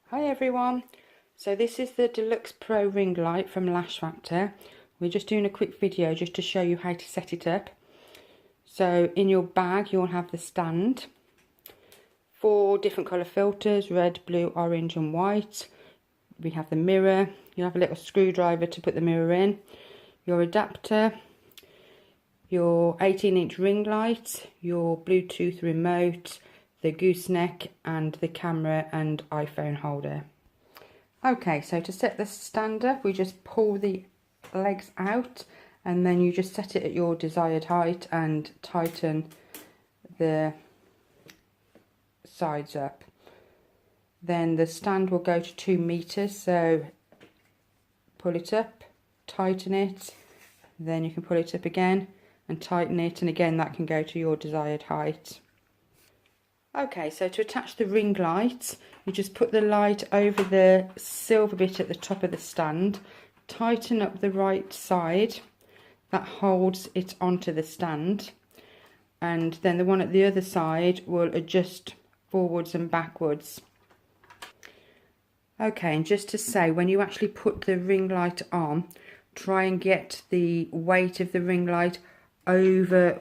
Hi everyone, so this is the Deluxe Pro ring light from Lash. We're just doing a quick video just to show you how to set it up. So in your bag you'll have the stand, 4 different colour filters, red, blue, orange and white. We have the mirror, you have a little screwdriver to put the mirror in, your adapter, your 18-inch ring light, your Bluetooth remote, the gooseneck and the camera and iPhone holder. Okay, so to set the stand up, we just pull the legs out and then you just set it at your desired height and tighten the sides up. Then the stand will go to 2 meters, so pull it up, tighten it, then you can pull it up again and tighten it, and again that can go to your desired height. Okay, so to attach the ring light, you just put the light over the silver bit at the top of the stand, tighten up the right side, that holds it onto the stand, and then the one at the other side will adjust forwards and backwards. Okay, and just to say, when you actually put the ring light on, try and get the weight of the ring light over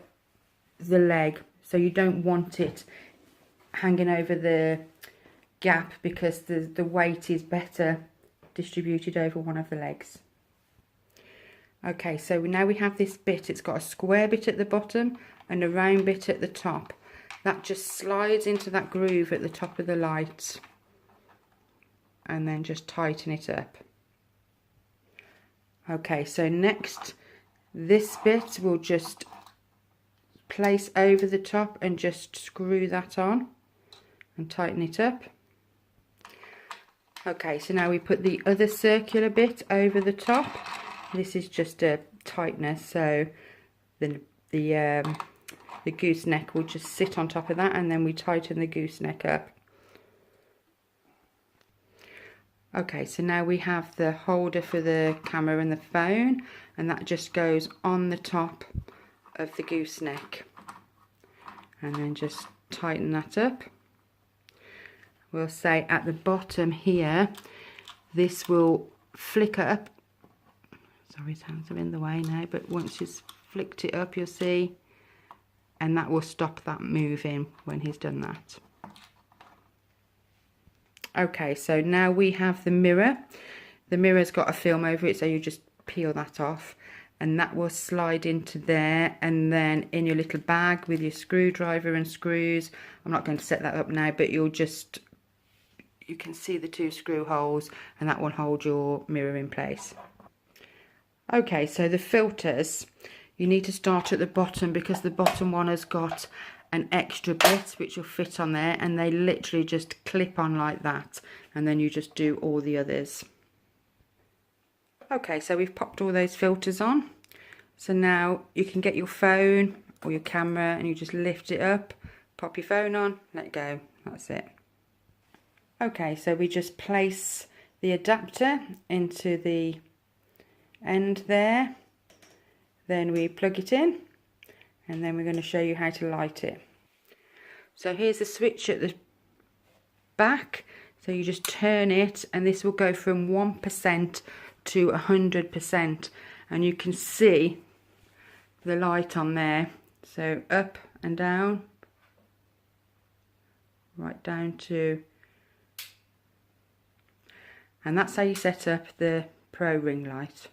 the leg, so you don't want it hanging over the gap, because the weight is better distributed over one of the legs. Okay, so now we have this bit. It's got a square bit at the bottom and a round bit at the top. That just slides into that groove at the top of the light, and then just tighten it up. Okay, so next this bit we'll just place over the top and just screw that on and tighten it up. Okay, so now we put the other circular bit over the top. This is just a tightness, so the gooseneck will just sit on top of that, and then we tighten the gooseneck up. Okay, so now we have the holder for the camera and the phone, and that just goes on the top of the gooseneck, and then just tighten that up. We'll say at the bottom here, this will flicker up. Sorry, his hands are in the way now, but once you've flicked it up, you'll see, and that will stop that moving when he's done that. Okay, so now we have the mirror. The mirror's got a film over it, so you just peel that off, and that will slide into there, and then in your little bag with your screwdriver and screws. I'm not going to set that up now, but you can see the 2 screw holes, and that will hold your mirror in place. Okay, so the filters, you need to start at the bottom, because the bottom one has got an extra bit which will fit on there, and they literally just clip on like that, and then you just do all the others. Okay, so we've popped all those filters on. So now you can get your phone or your camera and you just lift it up, pop your phone on, let go, that's it. Okay, so we just place the adapter into the end there, then we plug it in, and then we're going to show you how to light it. So here's the switch at the back, so you just turn it and this will go from 1% to 100%, and you can see the light on there, so up and down, right down to, and that's how you set up the Pro ring light.